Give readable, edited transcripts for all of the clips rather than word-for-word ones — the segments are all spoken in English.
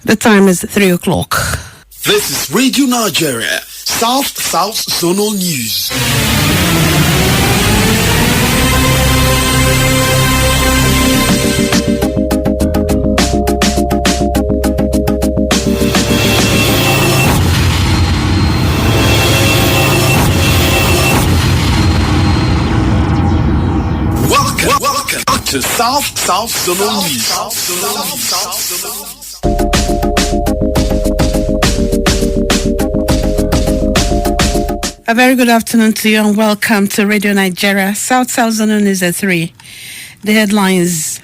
The time is 3 o'clock. This is Radio Nigeria, South Zonal News. Welcome to South Zonal News. A very good afternoon to you and welcome to Radio Nigeria, South Zonal News at 3. The headlines: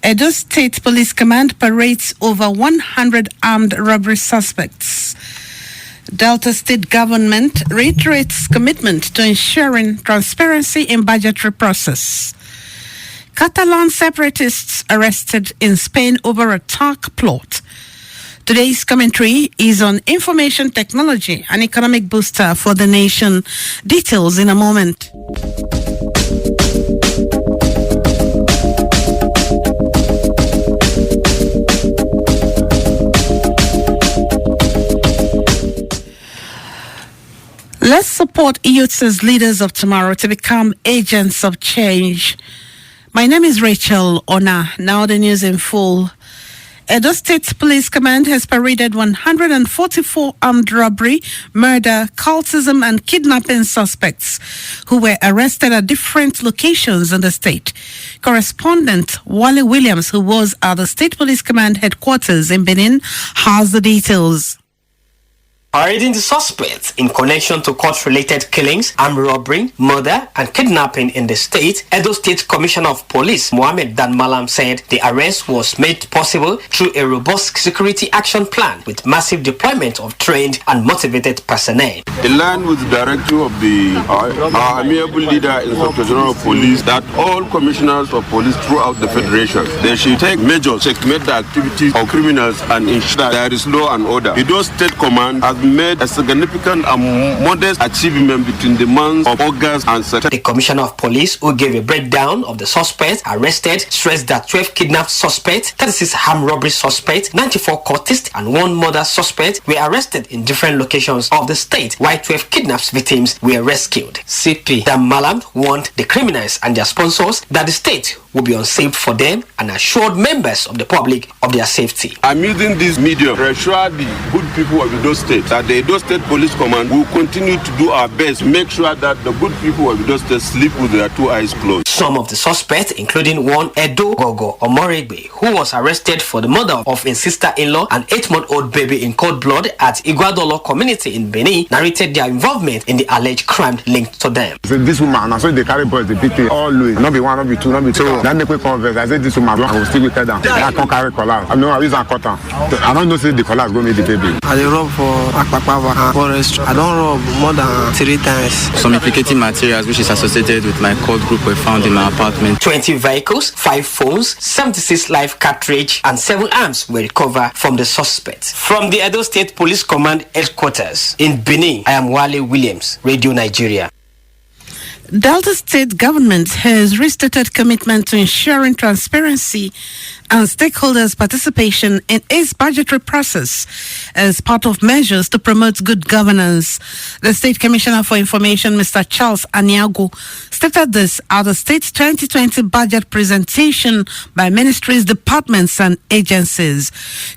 Edo State Police Command parades over 100 armed robbery suspects. Delta State government reiterates commitment to ensuring transparency in budgetary process. Catalan separatists arrested in Spain over attack plot. Today's commentary is on information technology, an economic booster for the nation. Details in a moment. Let's support youths as leaders of tomorrow to become agents of change. My name is Rachel ONAH. Now the news in full. Edo State Police Command has paraded 144 armed robbery, murder, cultism and kidnapping suspects who were arrested at different locations in the state. Correspondent Wale Williams, who was at the State Police Command headquarters in Benin, has the details. Parading the suspects in connection to court-related killings, armed robbery, murder, and kidnapping in the state, Edo State Commissioner of Police Mohammed Dan Malam said the arrest was made possible through a robust security action plan with massive deployment of trained and motivated personnel. In line with the directive of our amiable leader, Inspector General of Police, that all commissioners of police throughout the federation, they should take measures to checkmate the activities of criminals and ensure that there is law and order. Edo State Command has made a significant and modest achievement between the months of August and September. The Commissioner of Police, who gave a breakdown of the suspects arrested, stressed that 12 kidnapped suspects, 36 armed robbery suspects, 94 cultists, and 1 murder suspect were arrested in different locations of the state, while 12 kidnapped victims were rescued. CP Dan Malam warned the criminals and their sponsors that the state will be unsafe for them and assured members of the public of their safety. I'm using this medium to assure the good people of Edo State that the Edo State Police Command will continue to do our best to make sure that the good people of Edo State sleep with their 2 eyes closed. Some of the suspects, including one IZUOGU Omoregbe, who was arrested for the murder of his sister-in-law and 8-month-old baby in cold blood at Iguadolo community in Benin, narrated their involvement in the alleged crime linked to them. So this woman, I saw they carry boys, they beat me always. Not be one, not be two, not be two. Then they converse. I said this woman, I will still with her down. I can't carry collar. I know I use a cotton. I don't know say the collar is going to make the baby. I rob for Akpakpava forest. I don't rob more than 3 times. Some implicating materials which is associated with my cult group were found in my apartment. 20 vehicles, 5 phones, 76 live cartridge, and 7 arms were recovered from the suspects. From the Edo State Police Command headquarters in Benin, I am Wale Williams, Radio Nigeria. Delta State government has restated commitment to ensuring transparency and stakeholders' participation in its budgetary process as part of measures to promote good governance. The State Commissioner for Information, Mr. Charles Aniago, stated this at the state's 2020 budget presentation by ministries, departments, and agencies.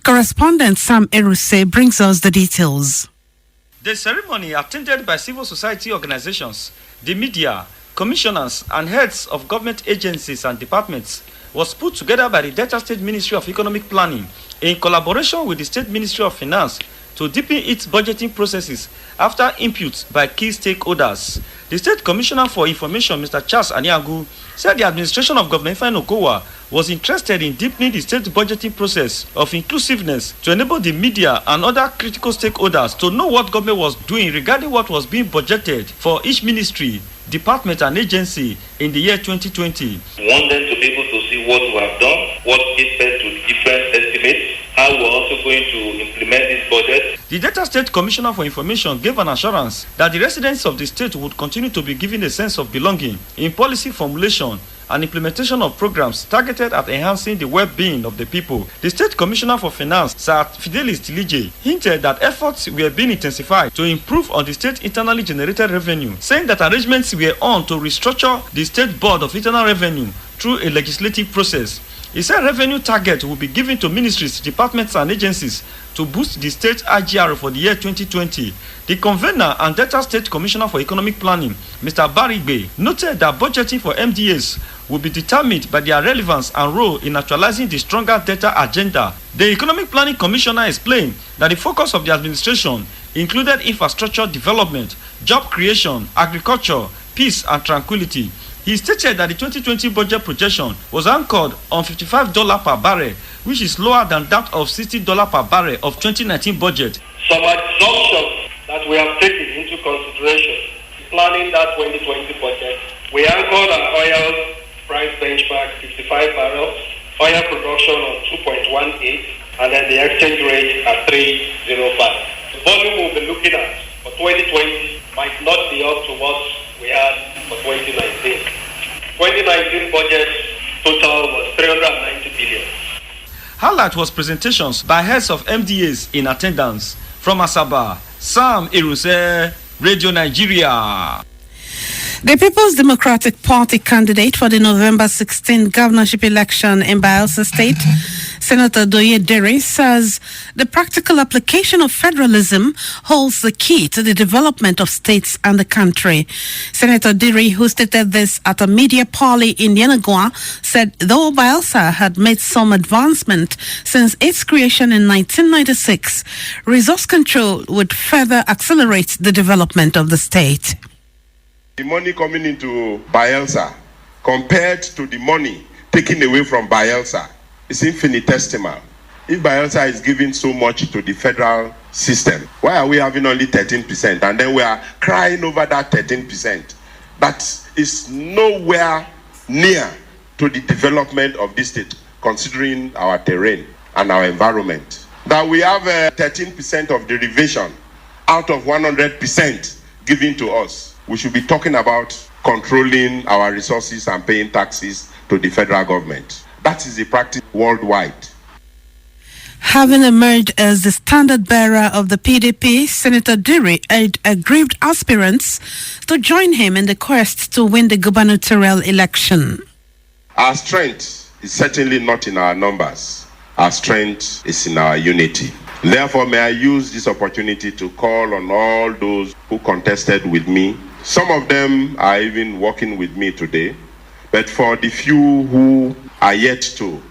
Correspondent Sam Eruse brings us the details. The ceremony, attended by civil society organizations, the media, commissioners, and heads of government agencies and departments, was put together by the Delta State Ministry of Economic Planning in collaboration with the State Ministry of Finance to deepen its budgeting processes after inputs by key stakeholders. The State Commissioner for Information, Mr. Charles Aniagu, said the administration of Governor Ifeanyi Okowa was interested in deepening the state budgeting process of inclusiveness to enable the media and other critical stakeholders to know what government was doing regarding what was being budgeted for each ministry, department and agency in the year 2020. We want them to be able to see what we have done, what gave birth to different estimates, how we're also going to implement this budget. The Delta State Commissioner for Information gave an assurance that the residents of the state would continue to be given a sense of belonging in policy formulation and implementation of programs targeted at enhancing the well-being of the people. The State Commissioner for Finance, Sir Fidelis Tilije, hinted that efforts were being intensified to improve on the state internally generated revenue, saying that arrangements were on to restructure the State Board of Internal Revenue through a legislative process. He said revenue target will be given to ministries, departments and agencies to boost the state IGR for the year 2020. The convener and Delta State Commissioner for Economic Planning, Mr. Barigbe, noted that budgeting for MDAs will be determined by their relevance and role in actualizing the stronger data agenda. The Economic Planning Commissioner explained that the focus of the administration included infrastructure development, job creation, agriculture, peace and tranquility. He stated that the 2020 budget projection was anchored on $55 per barrel, which is lower than that of $60 per barrel of 2019 budget. Some assumptions that we have taken into consideration planning that 2020 budget, we anchored an oil price benchmark 55 barrels, oil production on 2.18, and then the exchange rate at 3.05. The volume we'll be looking at for 2020 might not be up to what we had for 2019. 2019 budget total was 390 billion. Highlight was presentations by heads of MDAs in attendance. From Asaba, Sam Iruse, Radio Nigeria. The People's Democratic Party candidate for the November 16 governorship election in Bayelsa State, Senator Doye Dere, says the practical application of federalism holds the key to the development of states and the country. Senator Dere, who stated this at a media parley in Yenagoa, said though Bayelsa had made some advancement since its creation in 1996, resource control would further accelerate the development of the state. The money coming into Bayelsa compared to the money taken away from Bayelsa is infinitesimal. If Bayelsa is giving so much to the federal system, why are we having only 13%? And then we are crying over that 13%. That is nowhere near to the development of this state, considering our terrain and our environment. That we have 13% of derivation out of 100% given to us. We should be talking about controlling our resources and paying taxes to the federal government. That is the practice worldwide. Having emerged as the standard bearer of the PDP, Senator Dere urged aggrieved aspirants to join him in the quest to win the gubernatorial election. Our strength is certainly not in our numbers. Our strength is in our unity. Therefore, may I use this opportunity to call on all those who contested with me. Some of them are even working with me today, but for the few who are yet to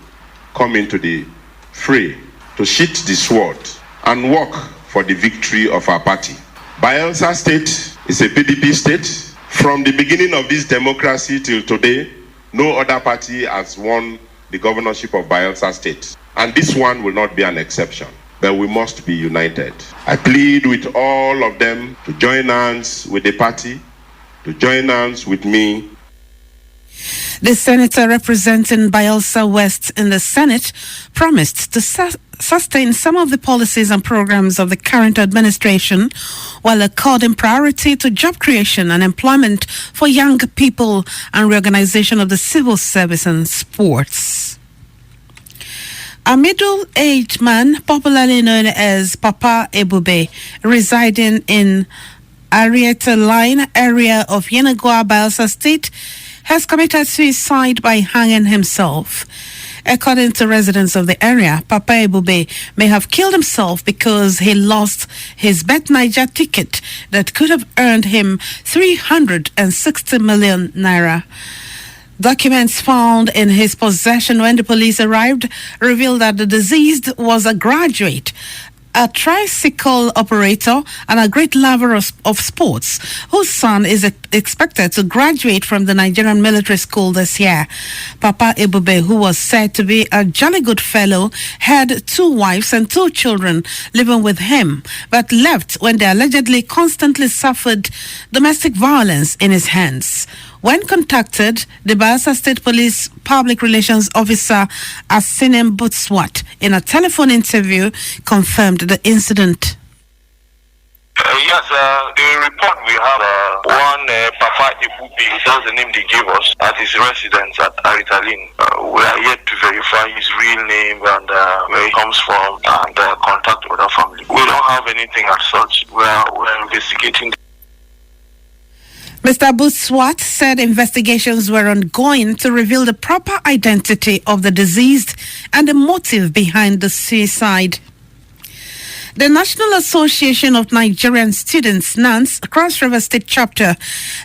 come into the fray, to sheath the sword and work for the victory of our party. Bayelsa State is a PDP state. From the beginning of this democracy till today, no other party has won the governorship of Bayelsa State. And this one will not be an exception. But we must be united. I plead with all of them to join hands with the party, to join hands with me. The senator representing Bayelsa West in the Senate promised to sustain some of the policies and programs of the current administration while according priority to job creation and employment for young people and reorganization of the civil service and sports. A middle-aged man, popularly known as Papa Ebube, residing in Arieta Line area of Yenagoa, Bayelsa State, has committed suicide by hanging himself. According to residents of the area, Papa Ebube may have killed himself because he lost his Bet Niger ticket that could have earned him 360 million naira. Documents found in his possession when the police arrived revealed that the deceased was a graduate, a tricycle operator, and a great lover of sports, whose son is expected to graduate from the Nigerian military school this year. Papa Ebube, who was said to be a jolly good fellow, had 2 wives and 2 children living with him, but left when they allegedly constantly suffered domestic violence in his hands. When contacted, the Bayelsa State Police Public Relations Officer Asinem Butswat, in a telephone interview, confirmed the incident. Yeah, Yes, the report we have one Papa Ibubi, that's the name they gave us, at his residence at Aritalin. We are yet to verify his real name and where he comes from and contact other family. We don't have anything as such. We're investigating. Mr. Buswat said investigations were ongoing to reveal the proper identity of the deceased and the motive behind the suicide. The National Association of Nigerian Students, NANS, Cross River State Chapter,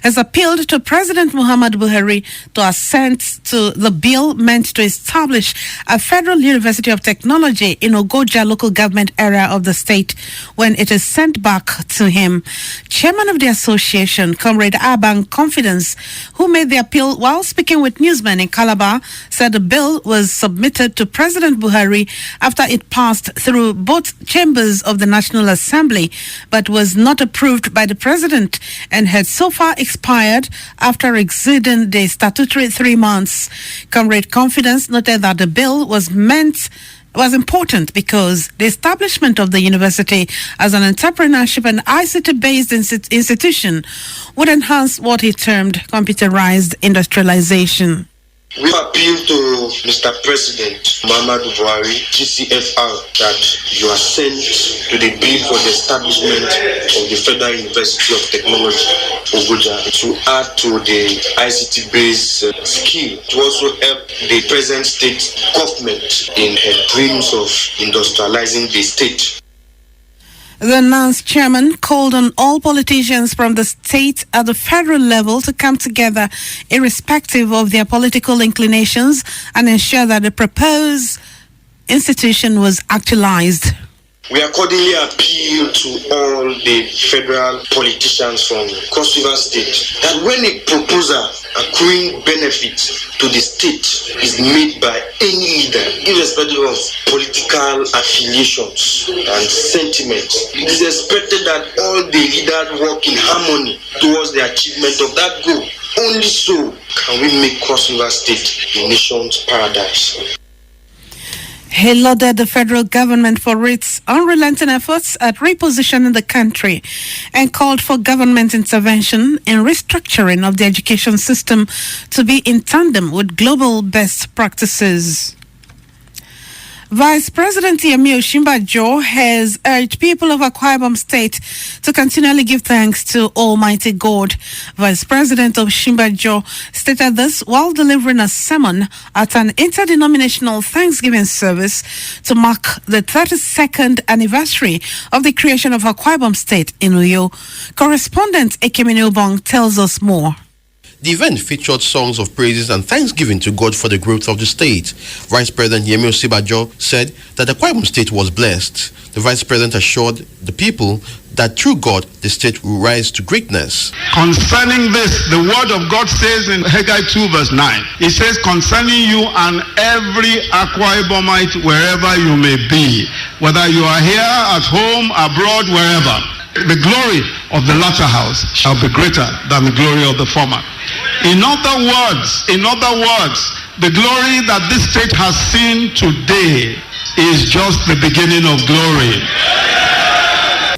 has appealed to President Muhammadu Buhari to assent to the bill meant to establish a Federal University of Technology in Ogoja local government area of the state when it is sent back to him. Chairman of the association, Comrade Abang Confidence, who made the appeal while speaking with newsmen in Calabar, said the bill was submitted to President Buhari after it passed through both chambers of the National Assembly, but was not approved by the President and had so far expired after exceeding the statutory 3 months. Comrade Confidence noted that the bill was important because the establishment of the university as an entrepreneurship and ICT-based institution would enhance what he termed computerized industrialization. We appeal to Mr. President Muhammadu Buhari, GCFR, that you assent to the bill for the establishment of the Federal University of Technology, Ogoja, to add to the ICT-based skill to also help the present state government in her dreams of industrializing the state. The NANS chairman called on all politicians from the state at the federal level to come together irrespective of their political inclinations and ensure that the proposed institution was actualized. We accordingly appeal to all the federal politicians from Cross River State that when a proposal accruing benefit to the state is made by any leader, irrespective of political affiliations and sentiments, it is expected that all the leaders work in harmony towards the achievement of that goal. Only so can we make Cross River State the nation's paradise. He lauded the federal government for its unrelenting efforts at repositioning the country and called for government intervention in restructuring of the education system to be in tandem with global best practices. Vice President Yemi Osinbajo has urged people of Akwa Ibom State to continually give thanks to Almighty God. Vice President Osinbajo stated this while delivering a sermon at an interdenominational Thanksgiving service to mark the 32nd anniversary of the creation of Akwa Ibom State in Uyo. Correspondent Ekemini Obong tells us more. The event featured songs of praises and thanksgiving to God for the growth of the state. Vice President Yemi Osinbajo said that the Akwa Ibom State was blessed. The Vice President assured the people that through God, the state will rise to greatness. Concerning this, the word of God says in Haggai 2 verse 9, it says, concerning you and every Akwa Ibomite wherever you may be, whether you are here, at home, abroad, wherever, the glory of the latter house shall be greater than the glory of the former. In other words, the glory that this state has seen today is just the beginning of glory.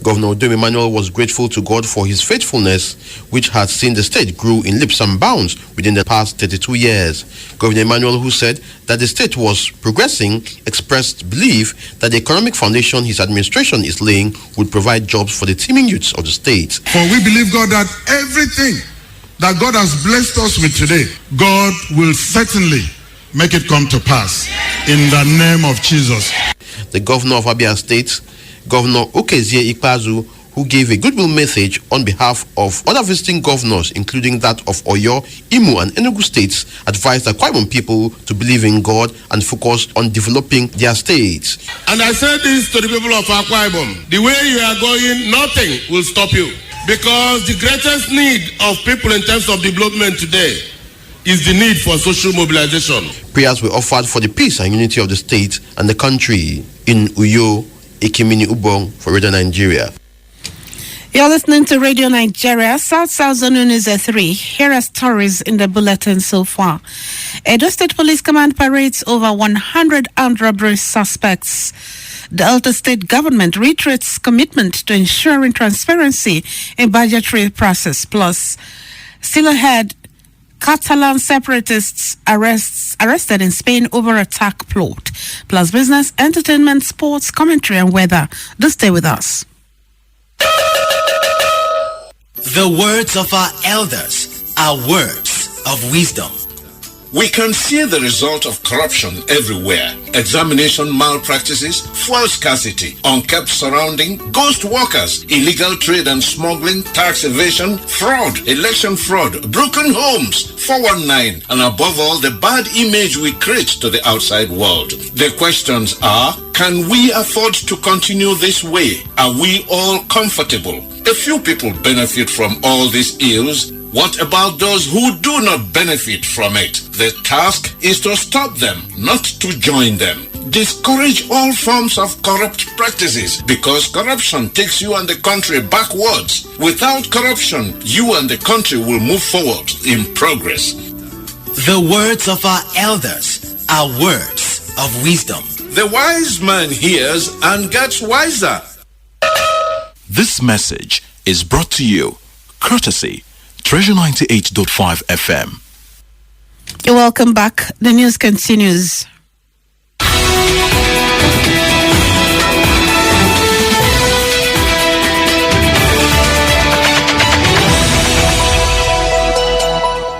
Governor Odom Emmanuel was grateful to God for his faithfulness, which had seen the state grow in leaps and bounds within the past 32 years. Governor Emmanuel, who said that the state was progressing, expressed belief that the economic foundation his administration is laying would provide jobs for the teeming youths of the state. For we believe, God, that everything that God has blessed us with today, God will certainly make it come to pass in the name of Jesus. The governor of Abia State, Governor Okezie Ikpeazu, who gave a goodwill message on behalf of other visiting governors, including that of Oyo, Imo, and Enugu states, advised Akwa Ibom people to believe in God and focus on developing their states. And I say this to the people of Akwa Ibom: the way you are going, nothing will stop you. Because the greatest need of people in terms of development today is the need for social mobilization. Prayers were offered for the peace and unity of the state and the country. In Uyo, Ekemini Ubong for Radio Nigeria. You're listening to Radio Nigeria, South Zone News 3. Here are stories in the bulletin so far. Edo State Police Command parades over 100 armed robbery suspects. The Delta State government reiterates commitment to ensuring transparency in budgetary process. Plus, still ahead, Catalan separatists arrested in Spain over attack plot. Plus business, entertainment, sports, commentary and weather. Do stay with us. The words of our elders are words of wisdom. We can see the result of corruption everywhere. Examination malpractices, fuel scarcity, unkept surrounding, ghost workers, illegal trade and smuggling, tax evasion, fraud, election fraud, broken homes, 419, and above all, the bad image we create to the outside world. The questions are, can we afford to continue this way? Are we all comfortable? A few people benefit from all these ills. What about those who do not benefit from it? The task is to stop them, not to join them. Discourage all forms of corrupt practices because corruption takes you and the country backwards. Without corruption, you and the country will move forward in progress. The words of our elders are words of wisdom. The wise man hears and gets wiser. This message is brought to you courtesy Treasure 98.5 FM. You're welcome back. The news continues.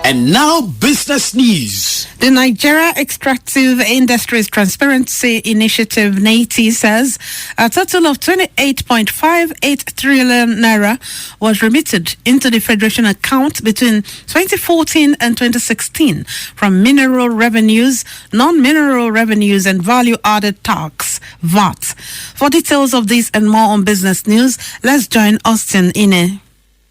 And now, business news. The Nigeria Extractive Industries Transparency Initiative, NATI, says a total of 28.58 trillion naira was remitted into the Federation account between 2014 and 2016 from mineral revenues, non-mineral revenues, and value-added tax, VAT. For details of this and more on business news, let's join Austin Ine.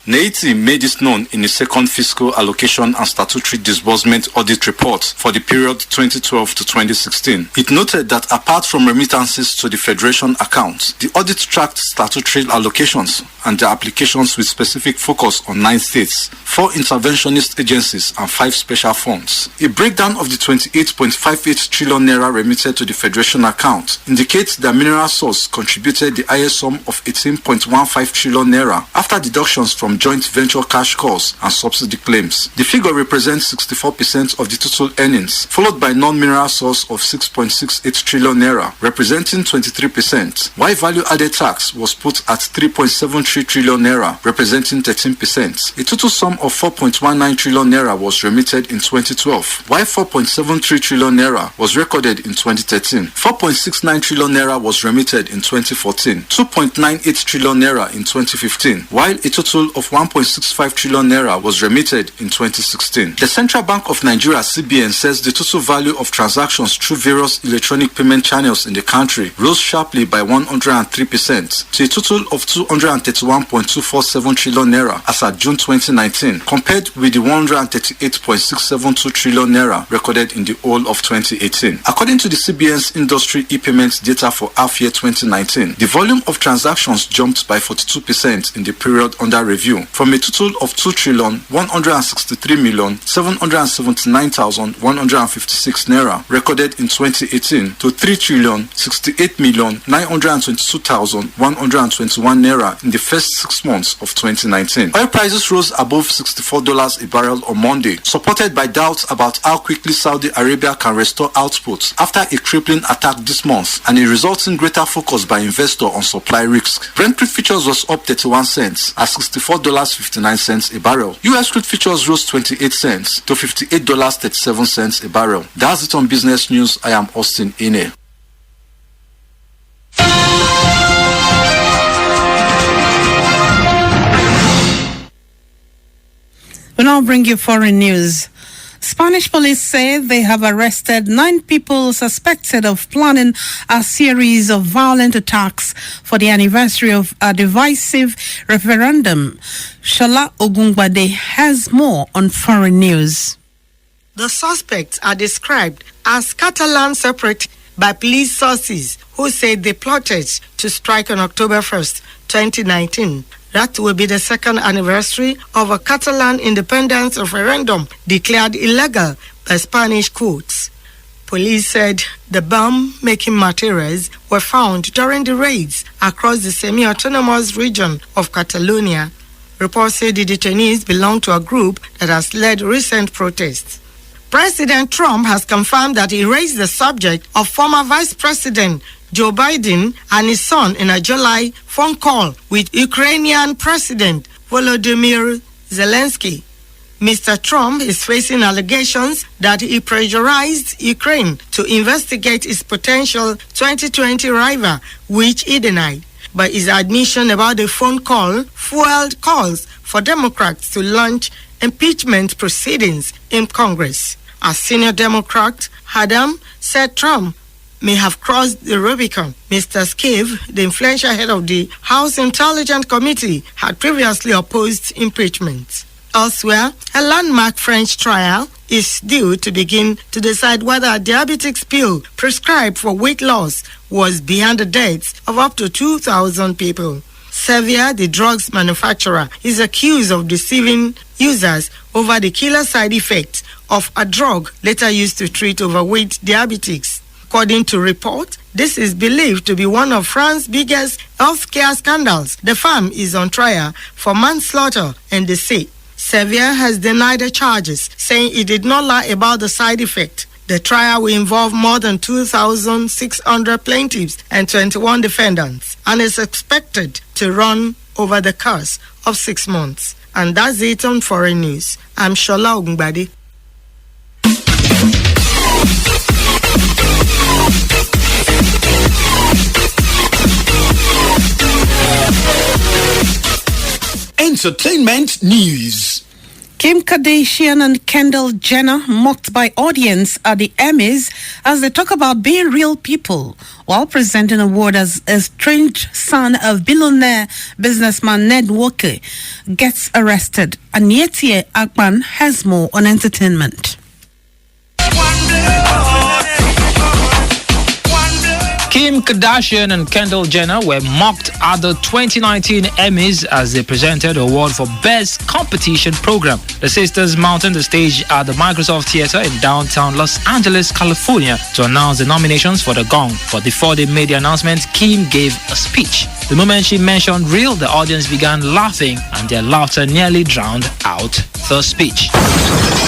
NATI made this known in the second fiscal allocation and statutory disbursement audit report for the period 2012 to 2016. It noted that apart from remittances to the Federation accounts, the audit tracked statutory allocations and their applications with specific focus on 9 states, 4 interventionist agencies, and 5 special funds. A breakdown of the 28.58 trillion naira remitted to the Federation account indicates that mineral source contributed the highest sum of 18.15 trillion naira after deductions from joint venture cash calls and subsidy claims. The figure represents 64% of the total earnings, followed by non-mineral source of 6.68 trillion naira, representing 23%, while value-added tax was put at 3.73 trillion naira, representing 13%. A total sum of 4.19 trillion naira was remitted in 2012, while 4.73 trillion naira was recorded in 2013. 4.69 trillion naira was remitted in 2014, 2.98 trillion naira in 2015, while a total of 1.65 trillion naira was remitted in 2016. The Central Bank of Nigeria, CBN, says the total value of transactions through various electronic payment channels in the country rose sharply by 103% to a total of 231.247 trillion naira as at June 2019, compared with the 138.672 trillion naira recorded in the whole of 2018. According to the CBN's industry e-payments data for half year 2019, the volume of transactions jumped by 42% in the period under review, from a total of 2,163,779,156 naira recorded in 2018 to 3,068,922,121 naira in the first 6 months of 2019. Oil prices rose above $64 a barrel on Monday, supported by doubts about how quickly Saudi Arabia can restore output after a crippling attack this month and a resulting greater focus by investors on supply risk. Brent crude futures was up 31 cents at $64.59 a barrel. US crude futures rose 28 cents to $58.37 a barrel. That's it on Business News. I am Austin Ine. We now bring you foreign news. Spanish police say they have arrested 9 people suspected of planning a series of violent attacks for the anniversary of a divisive referendum. Shola Ogungbade has more on foreign news. The suspects are described as Catalan separatists by police sources who said they plotted to strike on October 1st, 2019. That will be the second anniversary of a Catalan independence referendum declared illegal by Spanish courts. Police said the bomb-making materials were found during the raids across the semi-autonomous region of Catalonia. Reports say the detainees belong to a group that has led recent protests. President Trump has confirmed that he raised the subject of former Vice President Joe Biden and his son in a July phone call with Ukrainian President Volodymyr Zelensky. Mr. Trump is facing allegations that he pressurized Ukraine to investigate its potential 2020 rival, which he denied. But his admission about the phone call fueled calls for Democrats to launch impeachment proceedings in Congress. A senior Democrat, Adam, said Trump may have crossed the Rubicon. Mr. Skiff, the influential head of the House Intelligence Committee, had previously opposed impeachment. Elsewhere, a landmark French trial is due to begin to decide whether a diabetes pill prescribed for weight loss was behind the deaths of up to 2,000 people. Servier, the drugs manufacturer, is accused of deceiving users over the killer side effects of a drug later used to treat overweight diabetics. According to reports, this is believed to be one of France's biggest healthcare scandals. The firm is on trial for manslaughter and deceit. Servier has denied the charges, saying he did not lie about the side effect. The trial will involve more than 2,600 plaintiffs and 21 defendants, and is expected to run over the course of 6 months. And that's it on Foreign News. I'm Shola Ogungbade. Entertainment news. Kim Kardashian and Kendall Jenner mocked by audience at the Emmys as they talk about being real people while presenting an award as a strange son of billionaire businessman Ned Walker gets arrested. Anietie Akpan has more on entertainment. Kim Kardashian and Kendall Jenner were mocked at the 2019 Emmys as they presented the award for Best Competition Program. The sisters mounted the stage at the Microsoft Theater in downtown Los Angeles, California to announce the nominations for the gong. But before they made the announcement, Kim gave a speech. The moment she mentioned real, the audience began laughing and their laughter nearly drowned out the speech.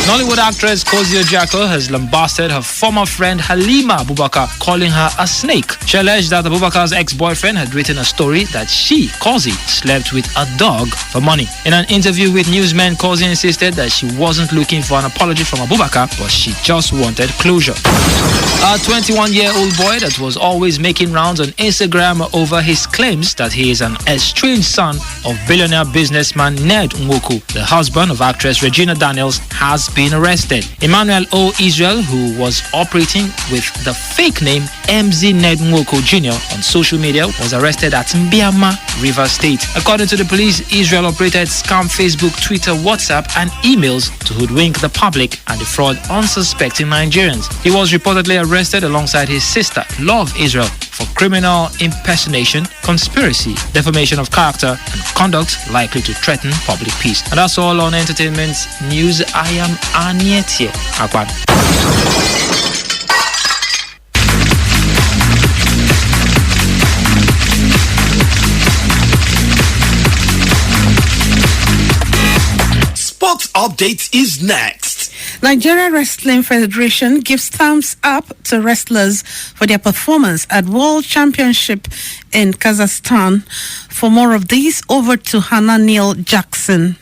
Nollywood actress Kozio Jacko has lambasted her former friend Halima Abubakar, calling her a snake. She alleged that Abubakar's ex-boyfriend had written a story that she, Kozi, slept with a dog for money. In an interview with newsmen, Kozi insisted that she wasn't looking for an apology from Abubakar, but she just wanted closure. A 21-year-old boy that was always making rounds on Instagram over his claims that he is an estranged son of billionaire businessman Ned Nwoko, the husband of actress Regina Daniels, has been arrested. Emmanuel O. Israel, who was operating with the fake name MZ Ned Nwoko Jr. on social media, was arrested at Mbiama, Rivers State. According to the police, Israel operated scam Facebook, Twitter, WhatsApp and emails to hoodwink the public and defraud unsuspecting Nigerians. He was reportedly arrested alongside his sister, Love Israel, for criminal impersonation, conspiracy, defamation of character, and conduct likely to threaten public peace. And that's all on entertainment news. I am Anietie Akpan. Sports update is next. Nigeria Wrestling Federation gives thumbs up to wrestlers for their performance at World Championship in Kazakhstan. For more of these, over to Hannah Neal Jackson.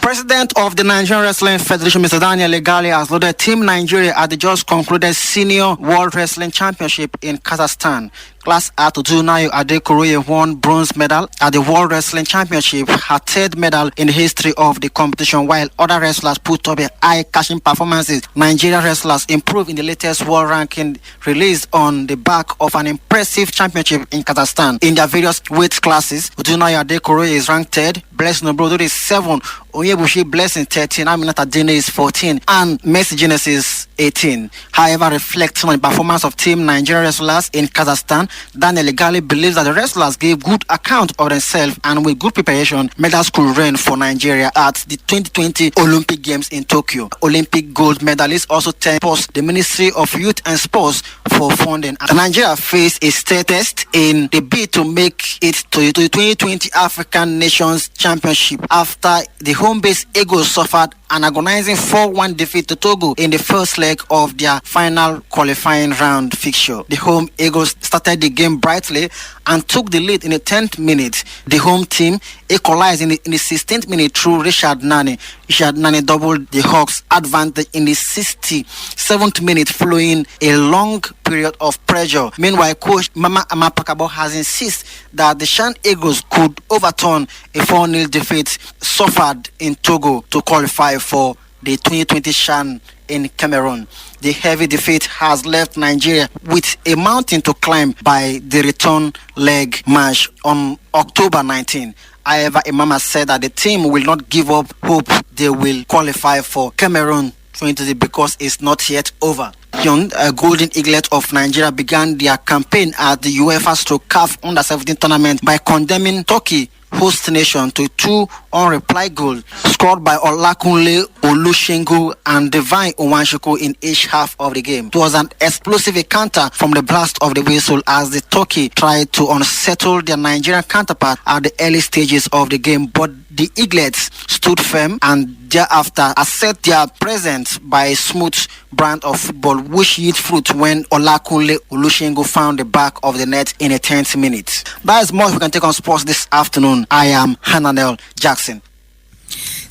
President of the Nigerian Wrestling Federation, Mr. Daniel Legali, has loaded Team Nigeria at the just concluded Senior World Wrestling Championship in Kazakhstan. Class A Tudunayo Adekuroye won bronze medal at the World Wrestling Championship, her third medal in the history of the competition, while other wrestlers put up eye-catching performances. Nigerian wrestlers improved in the latest world ranking released on the back of an impressive championship in Kazakhstan. In their various weight classes, Tudunayo Adekuroye is ranked third, Blessing Obrodo is 7, Onyebushi Blessing 13, Aminata Dene is 14, and Mercy Genesis 18. However, reflecting on the performance of Team Nigeria wrestlers in Kazakhstan, Daniel Legali believes that the wrestlers gave good account of themselves and with good preparation, medals could reign for Nigeria at the 2020 Olympic Games in Tokyo. Olympic gold medalists also thanked the Ministry of Youth and Sports for funding. Nigeria faced a state test in the bid to make it to the 2020 African Nations Championship after the home-based Eagles suffered an agonizing 4-1 defeat to Togo in the first leg of their final qualifying round fixture. The home Eagles started the game brightly and took the lead in the 10th minute. The home team equalized in the 16th minute through Richard Nani. Richard Nani doubled the Hawks' advantage in the 67th minute following a long period of pressure. Meanwhile, coach Mama Amapakabo has insisted that the Shan Eagles could overturn a 4-0 defeat suffered in Togo to qualify for the 2020 Shan in Cameroon. The heavy defeat has left Nigeria with a mountain to climb by the return leg match on October 19. However, Imama said that the team will not give up hope they will qualify for Cameroon 2020 because it's not yet over. A Golden Eaglet of Nigeria began their campaign at the UEFA/CAF Under-17 tournament by condemning Turkey, host nation, to 2 unreplied goals scored by Olakunle Olusegun and Divine Onwanshuku in each half of the game. It was an explosive encounter from the blast of the whistle as the Turkey tried to unsettle their Nigerian counterpart at the early stages of the game, but the Eaglets stood firm and thereafter assert their presence by a smooth brand of football which yield fruit when Olakunle Olusegun found the back of the net in the 10th minute. That is more we can take on sports this afternoon. I am Hananel Jackson.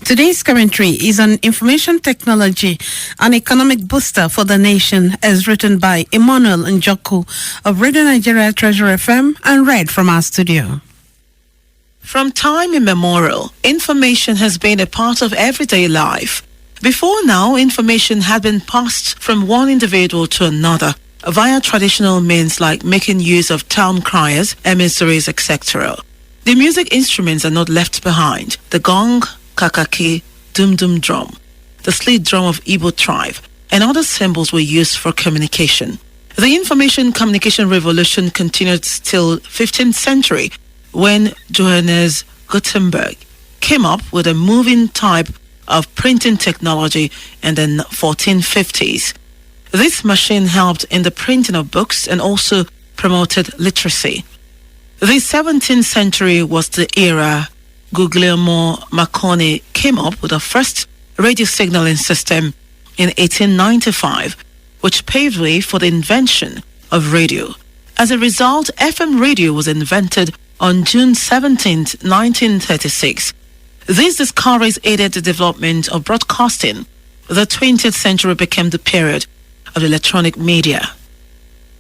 Today's commentary is on information technology, an economic booster for the nation, as written by Emmanuel Njoku of Radio Nigeria Treasure FM and read from our studio. From time immemorial, information has been a part of everyday life. Before now, information had been passed from one individual to another via traditional means like making use of town criers, emissaries, etc. The music instruments are not left behind. The gong, kakaki, dum-dum drum, the slit drum of Igbo tribe, and other symbols were used for communication. The information communication revolution continued till 15th century when Johannes Gutenberg came up with a moving type of printing technology in the 1450s. This machine helped in the printing of books and also promoted literacy. The 17th century was the era Guglielmo Marconi came up with the first radio signaling system in 1895, which paved way for the invention of radio. As a result, FM radio was invented on June 17, 1936. These discoveries aided the development of broadcasting. The 20th century became the period of electronic media.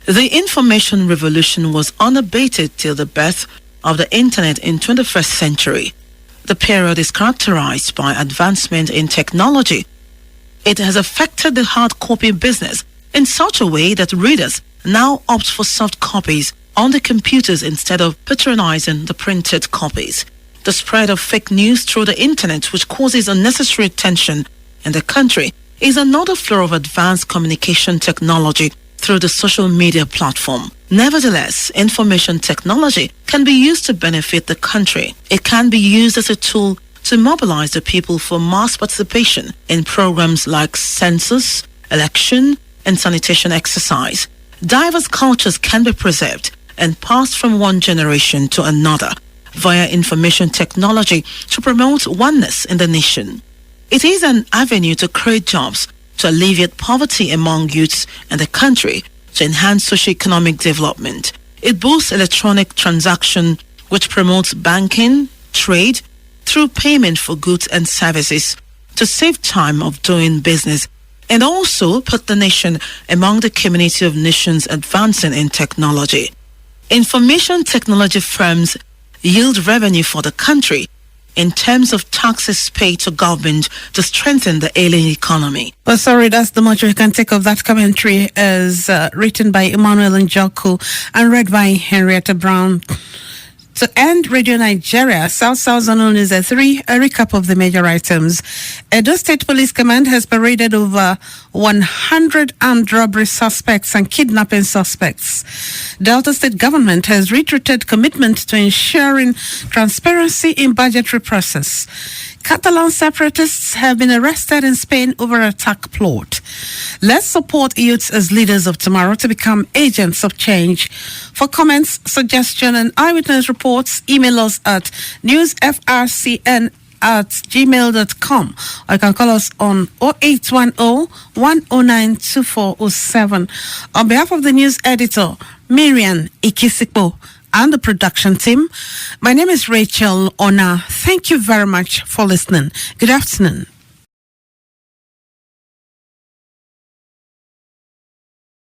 The information revolution was unabated till the birth of the internet in 21st century. The period is characterized by advancement in technology. It has affected the hard copy business in such a way that readers now opt for soft copies on the computers instead of patronizing the printed copies. The spread of fake news through the internet, which causes unnecessary tension in the country, is another flow of advanced communication technology through the social media platform. Nevertheless, information technology can be used to benefit the country. It can be used as a tool to mobilize the people for mass participation in programs like census, election, and sanitation exercise. Diverse cultures can be preserved and passed from one generation to another via information technology to promote oneness in the nation. It is an avenue to create jobs, to alleviate poverty among youths in the country, to enhance socio-economic development. It boosts electronic transaction, which promotes banking, trade, through payment for goods and services, to save time of doing business, and also put the nation among the community of nations advancing in technology. Information technology firms yield revenue for the country in terms of taxes paid to government to strengthen the ailing economy. Well, sorry, that's the much we can take of that commentary as written by Emmanuel Njoku and read by Henrietta Brown. To end Radio Nigeria, South Zone News at 3, a recap of the major items. Edo State Police Command has paraded over 100 armed robbery suspects and kidnapping suspects. Delta State government has reiterated commitment to ensuring transparency in budgetary process. Catalan separatists have been arrested in Spain over attack plot. Let's support youths as leaders of tomorrow to become agents of change. For comments, suggestion, and eyewitness reports, email us at newsfrcn@gmail.com, or you can call us on 0810-109-2407. On behalf of the news editor, Miriam Ikisipo, and the production team, my name is Rachel ONAH. Thank you very much for listening. Good afternoon.